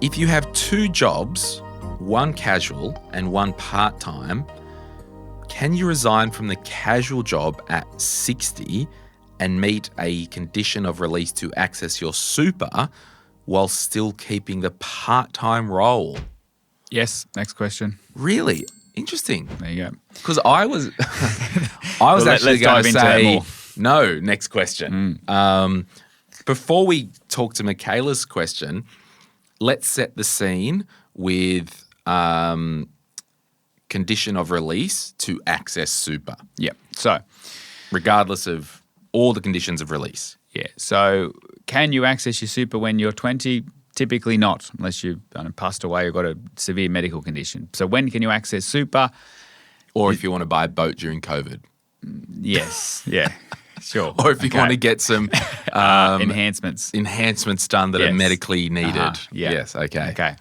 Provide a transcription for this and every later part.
If you have 2 jobs, one casual and one part-time, can you resign from the casual job at 60 and meet a condition of release to access your super while still keeping the part-time role? Yes. Next question. Really? Interesting. There you go. Because I was actually going to say no. Next question. Before we talk to Michaela's question, let's set the scene with condition of release to access super. Yep. So, regardless of all the conditions of release. Yeah. So, can you access your super when you're 20? Typically not, unless you've passed away or got a severe medical condition. So, when can you access super? Or if you want to buy a boat during COVID. Yes. Yeah. Sure. Or if you want to get some enhancements done that are medically needed. Yeah. Yes. Okay. Okay.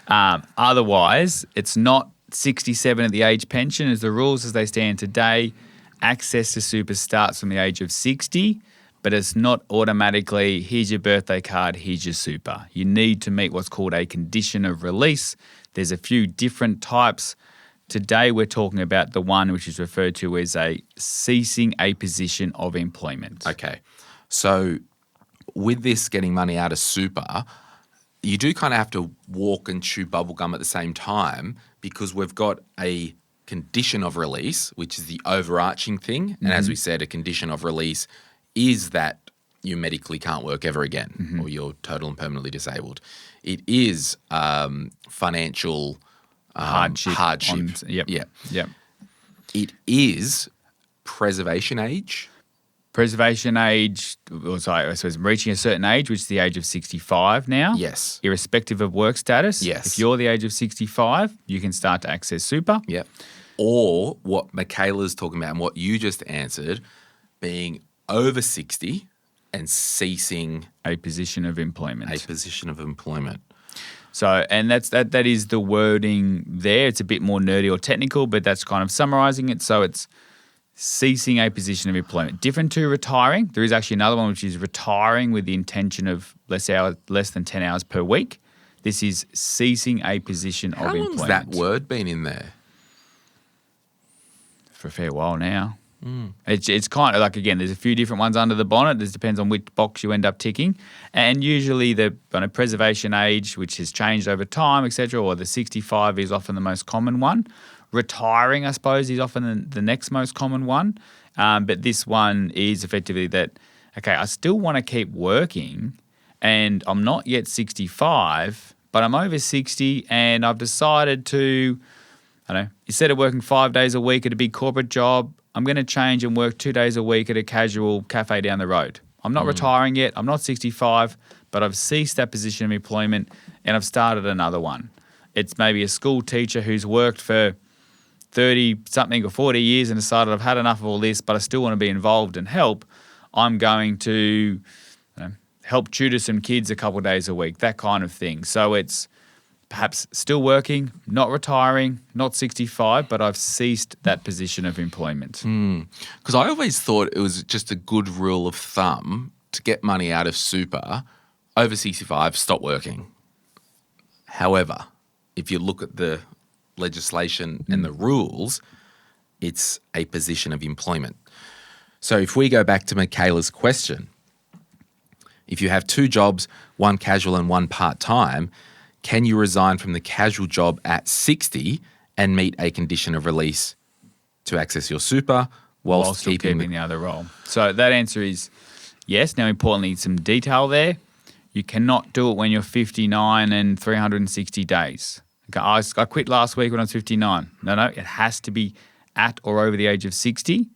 Otherwise, it's not 67 at the age pension as the rules as they stand today. Access to super starts from the age of 60, but it's not automatically, here's your birthday card, here's your super. You need to meet what's called a condition of release. There's a few different types. Today we're talking about the one which is referred to as a ceasing a position of employment. Okay. So with this getting money out of super, you do kind of have to walk and chew bubblegum at the same time because we've got a condition of release, which is the overarching thing. And as we said, a condition of release is that you medically can't work ever again or you're total and permanently disabled. It is financial hardship. Yep. It is preservation age. Preservation age, I suppose reaching a certain age, which is the age of 65 now. Yes. Irrespective of work status. Yes. If you're the age of 65, you can start to access super. Yep. Or what Michaela's talking about and what you just answered, being over 60 and ceasing a position of employment. So, and that is the wording there. It's a bit more nerdy or technical, but that's kind of summarising it. So it's ceasing a position of employment. Different to retiring. There is actually another one which is retiring with the intention of less than 10 hours per week. This is ceasing a position of employment. How long has that word been in there? For a fair while now. It's kind of like, again, there's a few different ones under the bonnet. It depends on which box you end up ticking. And usually the preservation age, which has changed over time, etc., or the 65 is often the most common one. Retiring, I suppose, is often the next most common one. But this one is effectively that, okay, I still want to keep working and I'm not yet 65, but I'm over 60 and I've decided to, instead of working 5 days a week at a big corporate job, I'm going to change and work 2 days a week at a casual cafe down the road. I'm not retiring yet. I'm not 65, but I've ceased that position of employment and I've started another one. It's maybe a school teacher who's worked for 30-something or 40 years and decided I've had enough of all this, but I still want to be involved and help. I'm going to help tutor some kids a couple of days a week, that kind of thing. So it's perhaps still working, not retiring, not 65, but I've ceased that position of employment. Because I always thought it was just a good rule of thumb to get money out of super, over 65, stop working. However, if you look at the legislation and the rules, it's a position of employment. So if we go back to Michaela's question, if you have 2 jobs, one casual and one part-time, can you resign from the casual job at 60 and meet a condition of release to access your super whilst keeping the other role? So that answer is yes. Now, importantly, some detail there. You cannot do it when you're 59 and 360 days. Okay, I quit last week when I was 59. No, it has to be at or over the age of 60.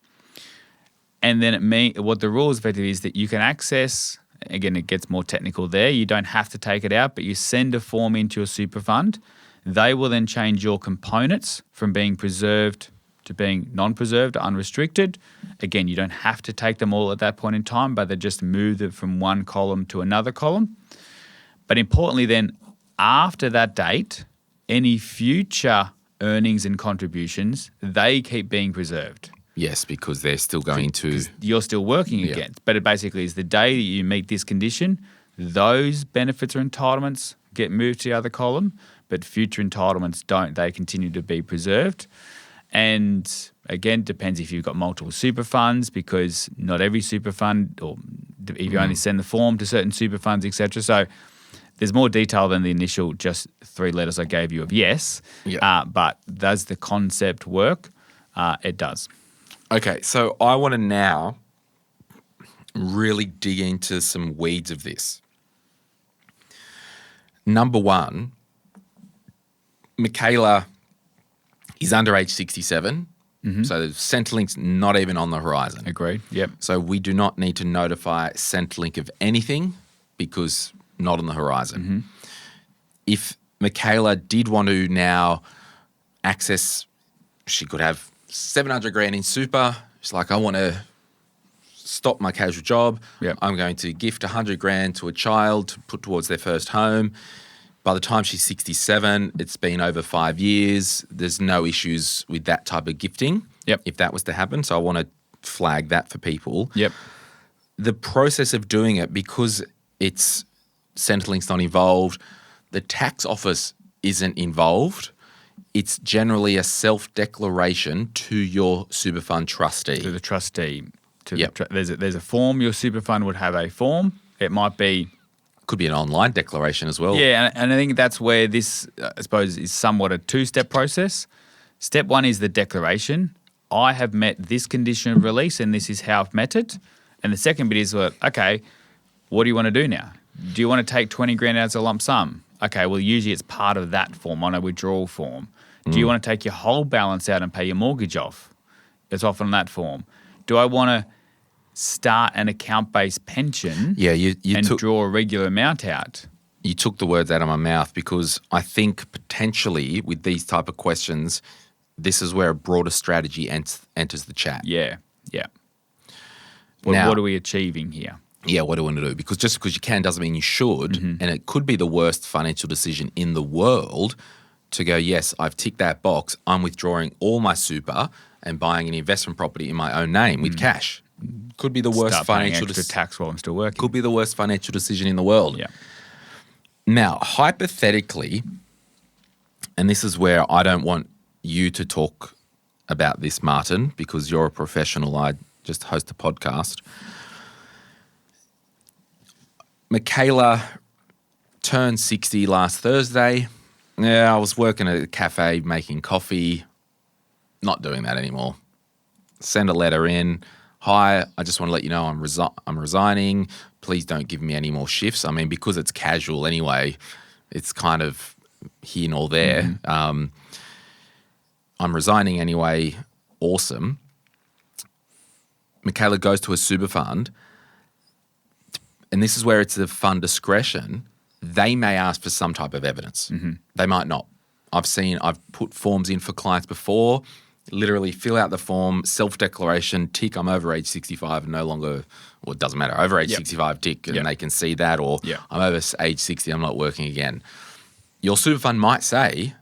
And then what the rules effectively is that you can access. Again, it gets more technical there. You don't have to take it out, but you send a form into your super fund. They will then change your components from being preserved to being non-preserved or unrestricted. Again, you don't have to take them all at that point in time, but they just move them from one column to another column. But importantly then, after that date, any future earnings and contributions, they keep being preserved. Yes, because they're still going to... You're still working again. But it basically is the day that you meet this condition, those benefits or entitlements get moved to the other column, but future entitlements don't. They continue to be preserved. And again, depends if you've got multiple super funds, because not every super fund, or if you only send the form to certain super funds, etc. So there's more detail than the initial just 3 letters I gave you of yes. Yeah. But does the concept work? It does. Okay, so I want to now really dig into some weeds of this. Number one, Michaela is under age 67, so Centrelink's not even on the horizon. Agreed. Yep. So we do not need to notify Centrelink of anything because not on the horizon. If Michaela did want to now access, she could have 700 grand in super. She's like, I want to stop my casual job. Yep. I'm going to gift 100 grand to a child to put towards their first home. By the time she's 67, it's been over 5 years. There's no issues with that type of gifting. Yep. If that was to happen. So I want to flag that for people. Yep. The process of doing it, because it's Centrelink's not involved, the tax office isn't involved. It's generally a self-declaration to your super fund trustee. To the trustee. Yep. There's a form. Your super fund would have a form. It might be... Could be an online declaration as well. Yeah, and I think that's where this, I suppose, is somewhat a 2-step process. Step 1 is the declaration. I have met this condition of release and this is how I've met it. And the second bit is, well, okay, what do you want to do now? Do you want to take 20 grand out as a lump sum? Okay, well, usually it's part of that form on a withdrawal form. Do you want to take your whole balance out and pay your mortgage off? It's often on that form. Do I want to start an account-based pension and draw a regular amount out? You took the words out of my mouth, because I think potentially with these type of questions, this is where a broader strategy enters the chat. Yeah. Now, what are we achieving here? Yeah, what do we want to do? Because just because you can doesn't mean you should, and it could be the worst financial decision in the world to go, yes, I've ticked that box, I'm withdrawing all my super and buying an investment property in my own name with cash. Could be the worst financial extra tax while I'm still working. Could be the worst financial decision in the world. Yeah. Now, hypothetically, and this is where I don't want you to talk about this, Martin, because you're a professional. I just host a podcast. Michaela turned 60 last Thursday. Yeah, I was working at a cafe making coffee. Not doing that anymore. Send a letter in. Hi, I just want to let you know I'm resigning. Please don't give me any more shifts. I mean, because it's casual anyway, it's kind of here nor there. I'm resigning anyway. Awesome. Michaela goes to a super fund, and this is where it's the fund discretion. They may ask for some type of evidence. They might not. I've put forms in for clients before. Literally fill out the form, self-declaration, tick, I'm over age 65 and no longer, well, it doesn't matter, over age 65, tick, and they can see that, or I'm over age 60, I'm not working again. Your super fund might say,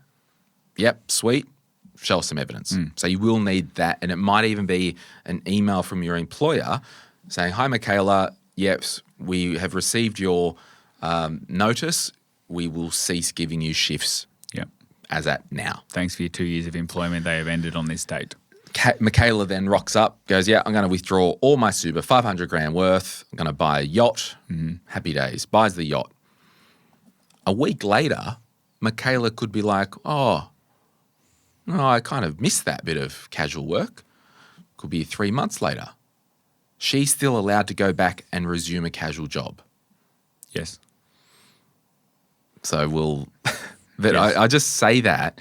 yep, sweet, show us some evidence. So you will need that, and it might even be an email from your employer saying, hi, Michaela, yes, we have received your notice. We will cease giving you shifts. As at now. Thanks for your 2 years of employment. They have ended on this date. Michaela then rocks up, goes, yeah, I'm going to withdraw all my super, 500 grand worth. I'm going to buy a yacht. Happy days. Buys the yacht. A week later, Michaela could be like, oh, no, I kind of missed that bit of casual work. Could be 3 months later. She's still allowed to go back and resume a casual job. Yes. So we'll... But I just say that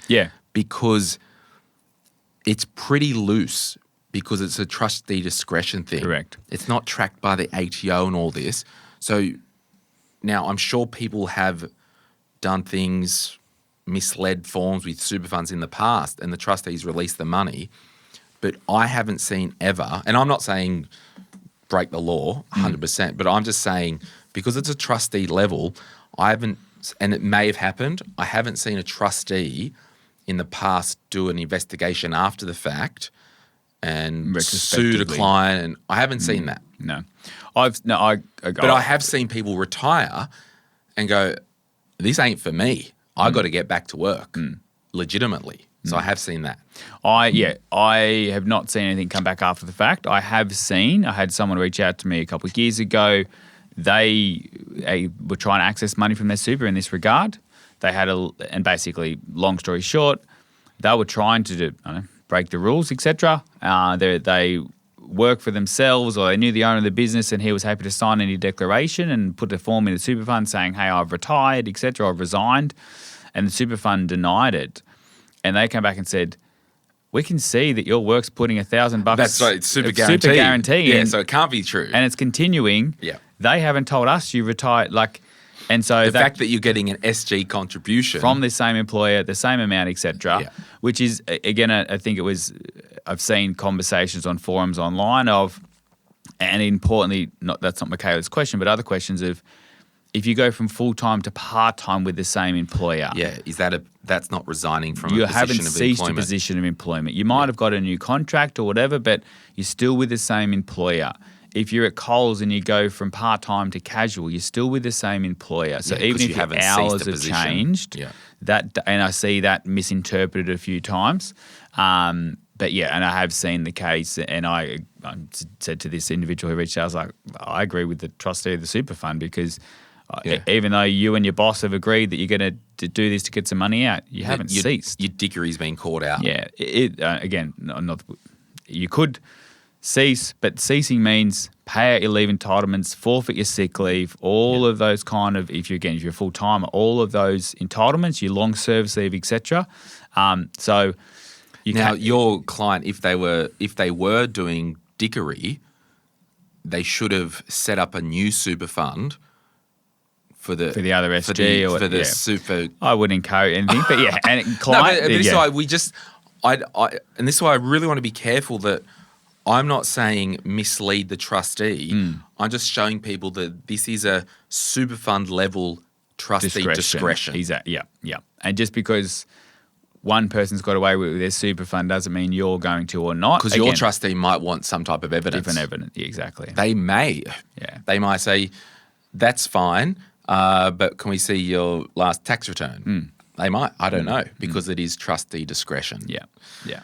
because it's pretty loose, because it's a trustee discretion thing. Correct. It's not tracked by the ATO and all this. So now I'm sure people have done things, misled forms with super funds in the past, and the trustees released the money. But I haven't seen ever, and I'm not saying break the law 100%, but I'm just saying because it's a trustee level, I haven't, and it may have happened, I haven't seen a trustee in the past do an investigation after the fact and sue the client, and I haven't seen that. No. But I have seen people retire and go, this ain't for me. I got to get back to work legitimately. So I have seen that. I have not seen anything come back after the fact. I had someone reach out to me a couple of years ago. They were trying to access money from their super in this regard. And basically, long story short, they were trying to break the rules, etc. They work for themselves, or they knew the owner of the business and he was happy to sign any declaration and put a form in the super fund saying, hey, I've retired, etc., I've resigned. And the super fund denied it. And they came back and said, we can see that your work's putting $1,000. That's right. It's super guarantee. Yeah, so it can't be true. And it's continuing. Yeah. They haven't told us you retired. And so the fact that you're getting an SG contribution from the same employer, the same amount, etc., which is, again, I think I've seen conversations on forums online and importantly, that's not Michaela's question, but other questions of, if you go from full-time to part-time with the same employer. Yeah, that's not resigning from a position of employment. You haven't ceased a position of employment. You might have got a new contract or whatever, but you're still with the same employer. If you're at Coles and you go from part-time to casual, you're still with the same employer. So even if your hours have changed, and I see that misinterpreted a few times, but yeah, and I have seen the case, and I said to this individual who reached out, I was like, I agree with the trustee of the super fund because even though you and your boss have agreed that you're going to do this to get some money out, you haven't ceased. Your dickery's been caught out. Yeah. Again, you could cease, but ceasing means pay out your leave entitlements, forfeit your sick leave, all of those kind of, if you're full-time, all of those entitlements, your long service leave, etc. So your client, if they were doing dickery, they should have set up a new super fund for the other SG or for the super. I wouldn't encourage anything, but yeah, and client. But this is why and this is why I really want to be careful that I'm not saying mislead the trustee. I'm just showing people that this is a super fund level trustee discretion. Exactly. Yeah. And just because one person's got away with their super fund doesn't mean you're going to or not. Because your trustee might want some type of evidence. Different evidence, yeah, exactly. They may. Yeah. They might say, that's fine, but can we see your last tax return? They might. I don't know, because it is trustee discretion. Yeah.